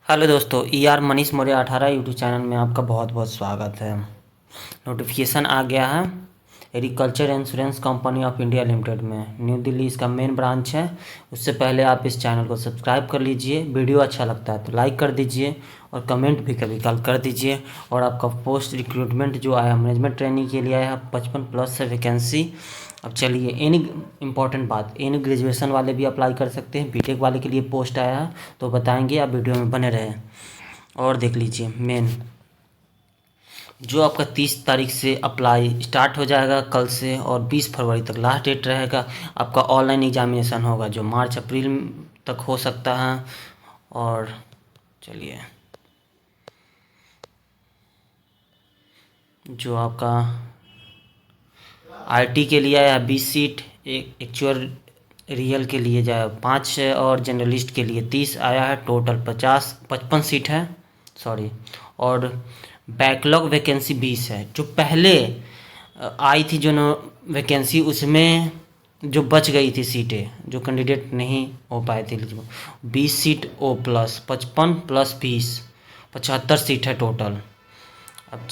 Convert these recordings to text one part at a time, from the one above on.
Hello दोस्तों, Manish Maurya 18 YouTube channel में आपका बहुत बहुत स्वागत है। नोटिफिकेशन आ गया है agriculture insurance company of India limited में, न्यू दिल्ली इसका मेन ब्रांच है। उससे पहले आप इस चैनल को सब्सक्राइब कर लीजिए। वीडियो अच्छा लगता है तो लाइक कर दीजिए और कमेंट भी कभी कल कर दीजिए। और आपका पोस्ट रिक्रूटमेंट जो आया मैनेजमेंट ट्रेनिंग के लिए आया 55+ है वैकेंसी। अब चलिए, एनी इम्पॉर्टेंट बात, एनी ग्रेजुएशन वाले भी अप्लाई कर सकते हैं। बीटेक वाले के लिए पोस्ट आया है तो बताएंगे, आप वीडियो में बने रहे। और देख लीजिए मेन जो आपका 30 तारीख से अप्लाई स्टार्ट हो जाएगा कल से, और 20 फरवरी तक लास्ट डेट रहेगा। आपका ऑनलाइन एग्जामिनेशन होगा जो मार्च अप्रैल तक हो सकता है। और चलिए, जो आपका आईटी के लिए आया 20 सीट, एक एक्चुअल रियल के लिए जाए 5 है, और जनरलिस्ट के लिए 30 आया है। टोटल 55 सीट है, सॉरी। और बैकलॉग वैकेंसी 20 है। जो पहले आई थी जो वैकेंसी, उसमें जो बच गई थी सीटें, जो कैंडिडेट नहीं हो पाए थे eligible, 20 seat O plus 55 + 20 75 seat है टोटल। अब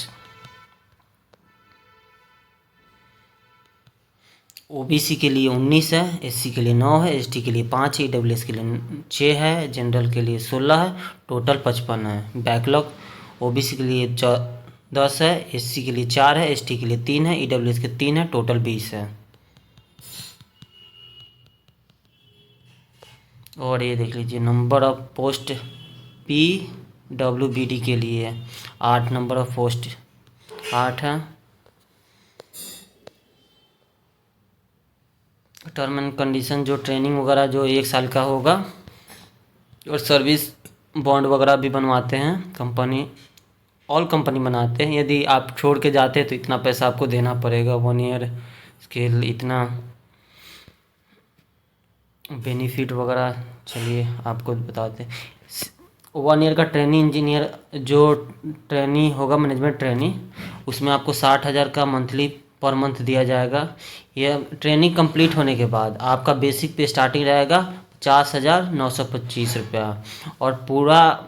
ओबीसी के लिए 19 है, एससी के लिए 9 है, एसटी के लिए 5 है, ईडब्ल्यूएस के लिए 6 है, जनरल के लिए 16 है, टोटल 55 है। बैकलॉग ओबीसी के लिए 10 है, एससी के लिए 4 है, एसटी के लिए 3 है, ईडब्ल्यूएस के 3 है, टोटल 20 है। और ये देख लीजिए नंबर ऑफ पोस्ट पीडब्ल्यूबीडी के लिए 8 नंबर ऑफ पोस्ट 8 है। टर्म एंड कंडीशन जो ट्रेनिंग वगैरह जो 1 साल का होगा, और सर्विस बॉन्ड वगैरह भी बनवाते हैं कंपनी, ऑल कंपनी बनाते हैं। यदि आप छोड़ के जाते हैं तो इतना पैसा आपको देना पड़ेगा 1 ईयर के इतना बेनिफिट वगैरह। चलिए आपको बताते हैं। 1 ईयर का ट्रेनिंग इंजीनियर जो ट्रेनी होगा, मैनेजमेंट ट्रेनी, उसमें आपको 60,000 का मंथली पर मंथ दिया जाएगा। यह ट्रेनिंग कंप्लीट होने के बाद आपका बेसिक पे स्टार्टिंग रहेगा 50,925 रुपया, और पूरा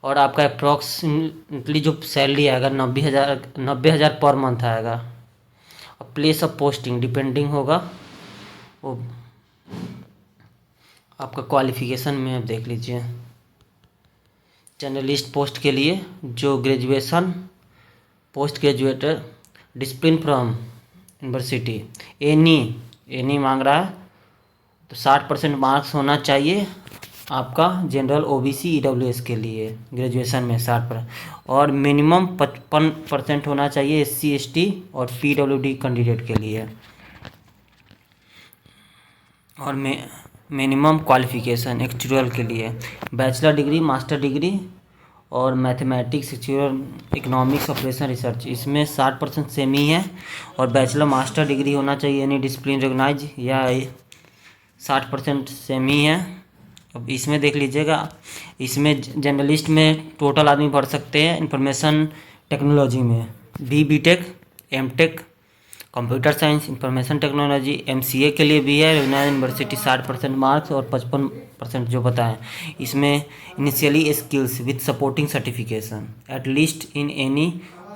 और आपका अप्रॉक्सीमेटली जो सैलरी आएगा 90,000 पर मंथ आएगा। और प्लेस ऑफ पोस्टिंग डिपेंडिंग होगा वो आपका क्वालिफिकेशन में। आप देख लीजिए, जर्नलिस्ट पोस्ट के लिए जो graduation, post graduator, discipline from university, any मांग रहा है, तो 60% मार्क्स होना चाहिए आपका जनरल ओबीसी ईडब्ल्यूएस के लिए ग्रेजुएशन में 60%, और मिनिमम 55% होना चाहिए एससी एसटी और पीडब्ल्यूडी कैंडिडेट के लिए। और मिनिमम क्वालिफिकेशन एक्चुअल के लिए बैचलर डिग्री, मास्टर डिग्री, और मैथमेटिक्स, इकोनॉमिक्स, ऑपरेशन रिसर्च, इसमें 60% सेम ही है। और बैचलर मास्टर डिग्री होना चाहिए एनी डिसिप्लिन रिकॉग्नाइज, या 60% सेम ही है। अब इसमें देख लीजिएगा, इसमें जर्नलिस्ट में टोटल आदमी पढ़ सकते हैं इंफॉर्मेशन टेक्नोलॉजी में BTech, MTech, computer science, information technology, MCA के लिए भी है रघुनाथ यूनिवर्सिटी 60% मार्क्स और 55% जो बताएं। इसमें initially skills with supporting certification at least in any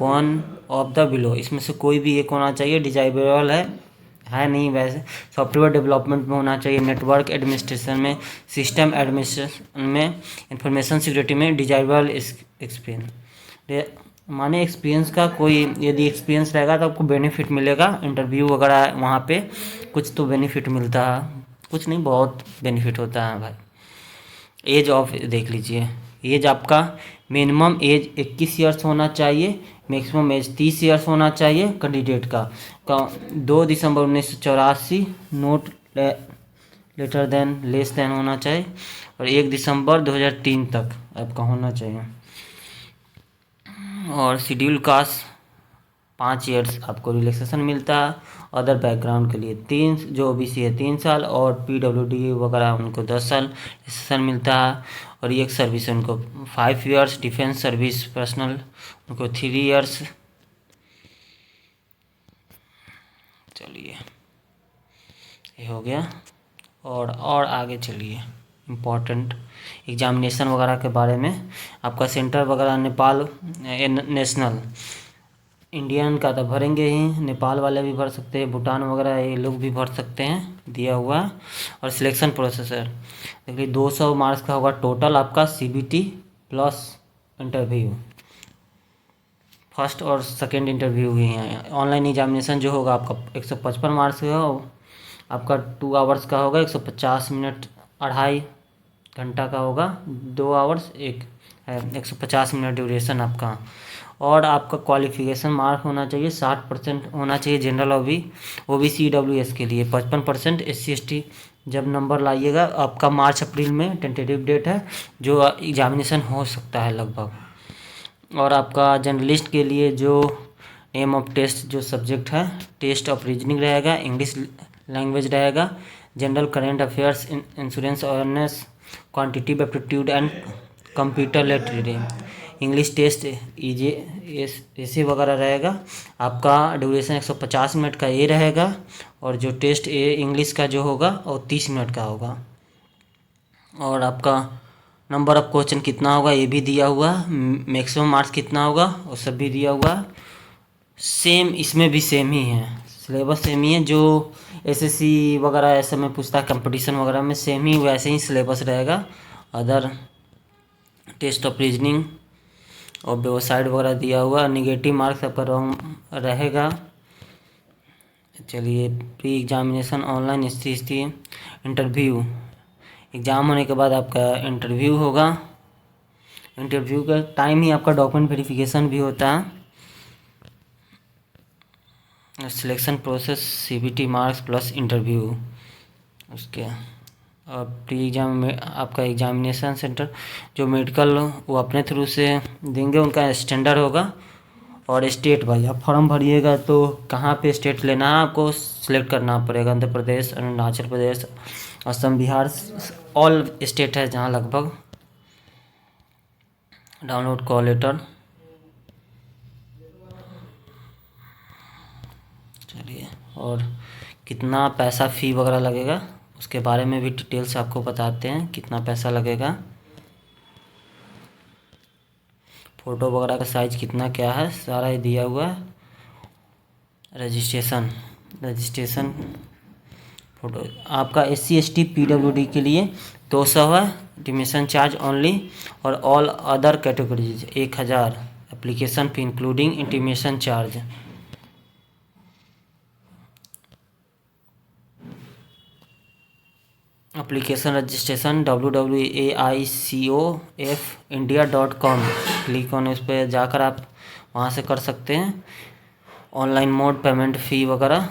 one of the below, इसमें से कोई भी एक होना चाहिए। डिजाइबल है नहीं वैसे। सॉफ्टवेयर डेवलपमेंट में होना चाहिए, नेटवर्क एडमिनिस्ट्रेशन में, सिस्टम एडमिनिस्ट्रेशन में, इंफॉर्मेशन सिक्योरिटी में डिजाइबल एक्सपीरियंस, माने एक्सपीरियंस का कोई यदि एक्सपीरियंस रहेगा तो आपको बेनिफिट मिलेगा। इंटरव्यू वगैरह वहाँ पे कुछ तो बेनिफिट मिलता है, कुछ नहीं बहुत बेनिफिट होता है भाई। एज ऑफ देख लीजिए, एज आपका मिनिमम एज 21 ईयर्स होना चाहिए, मैक्सिमम एज 30 ईयर्स होना चाहिए कैंडिडेट का। 2 दिसंबर 1984 not later than less than होना चाहिए, और 1 दिसंबर 2003 तक आपका होना चाहिए। और शेड्यूल कास्ट 5 ईयर्स आपको रिलैक्सेशन मिलता है। अदर बैकग्राउंड के लिए 3, जो ओबीसी है 3 साल, और पीडब्ल्यूडी वगैरह उनको 10 साल रिलैक्सेशन मिलता है। और ये एक सर्विस है उनको 5 ईयर्स, डिफेंस सर्विस पर्सनल उनको 3 ईयर्स। चलिए ये हो गया, और आगे चलिए। इम्पोर्टेंट एग्जामिनेशन वगैरह के बारे में। आपका सेंटर वगैरह नेपाल नेशनल इंडियन का तो भरेंगे ही, नेपाल वाले भी भर सकते हैं, भूटान वगैरह ये लोग भी भर सकते हैं, दिया हुआ है। और सिलेक्शन प्रोसेसर देखिए 200 मार्क्स का होगा टोटल आपका CBT प्लस इंटरव्यू, फर्स्ट और सेकेंड इंटरव्यू ही है। ऑनलाइन एग्जामिनेशन जो होगा आपका 155 मार्क्स का होगा, आपका 2 आवर्स का होगा, 150 मिनट 2.5 घंटा का होगा, 2 आवर्स 150 मिनट ड्यूरेशन आपका। और आपका क्वालिफिकेशन मार्क होना चाहिए 60% होना चाहिए जनरल OBC EWS के लिए, 55% SC ST। जब नंबर लाइएगा आपका मार्च अप्रैल में टेंटेटिव डेट है जो एग्जामिनेशन हो सकता है लगभग। और आपका जर्नलिस्ट के लिए जो नेम ऑफ टेस्ट जो सब्जेक्ट है, टेस्ट ऑफ रीजनिंग रहेगा, इंग्लिश लैंग्वेज रहेगा, general current affairs, insurance awareness, quantitative aptitude and computer literacy, English test ऐसे वगैरह रहेगा। आपका ड्यूरेशन 150 मिनट का ये रहेगा, और जो टेस्ट इंग्लिश का जो होगा वो 30 मिनट का होगा। और आपका नंबर ऑफ क्वेश्चन कितना होगा ये भी दिया हुआ, मैक्सिमम मार्क्स कितना होगा वो सब भी दिया हुआ। सेम इसमें भी सेम ही है, सिलेबस सेम ही है, जो SSC वगैरह ऐसे में पूछता है कंपटीशन वगैरह में, सेम ही वैसे ही सिलेबस रहेगा। अदर टेस्ट ऑफ रीजनिंग और वेबसाइट वगैरह दिया हुआ, निगेटिव मार्क्स आपका रॉन्ग रहेगा। चलिए प्री एग्जामिनेशन ऑनलाइन स्थिति, इंटरव्यू एग्ज़ाम होने के बाद आपका इंटरव्यू होगा। इंटरव्यू का टाइम ही आपका डॉक्यूमेंट वेरिफिकेशन भी होता है। Selection process CBT marks plus interview उसके। और प्री एग्जाम में आपका एग्जामिनेशन सेंटर जो मेडिकल वो अपने थ्रू से देंगे, उनका स्टैंडर्ड होगा। और स्टेट वाइज आप फॉर्म भरिएगा तो कहाँ पे स्टेट लेना है आपको सिलेक्ट करना पड़ेगा, आंध्र प्रदेश, अरुणाचल प्रदेश, असम, बिहार, ऑल स्टेट है जहाँ लगभग। डाउनलोड कॉल लेटर, चलिए। और कितना पैसा फ़ी वगैरह लगेगा उसके बारे में भी डिटेल से आपको बताते हैं, कितना पैसा लगेगा, फ़ोटो वगैरह का साइज़ कितना क्या है सारा ही दिया हुआ है। रजिस्ट्रेशन फ़ोटो आपका SC ST PWD के लिए 200 है, एडमिशन चार्ज ओनली। और all other categories 1000, application fee including intimation charge. Application registration www.aicofindia.com click on उस पर जाकर आप वहाँ से कर सकते हैं। ऑनलाइन मोड पेमेंट फ़ी वगैरह।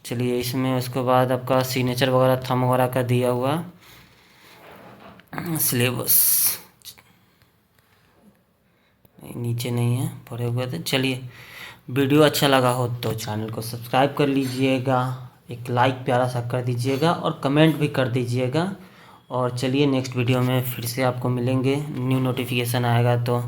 चलिए इसमें उसके बाद आपका सिग्नेचर वगैरह थंब वगैरह का दिया हुआ सिलेबस नीचे नहीं है, पड़े हुए थे। चलिए वीडियो अच्छा लगा हो तो चैनल को सब्सक्राइब कर लीजिएगा, एक लाइक प्यारा सा कर दीजिएगा और कमेंट भी कर दीजिएगा। और चलिए नेक्स्ट वीडियो में फिर से आपको मिलेंगे, न्यू नोटिफिकेशन आएगा तो।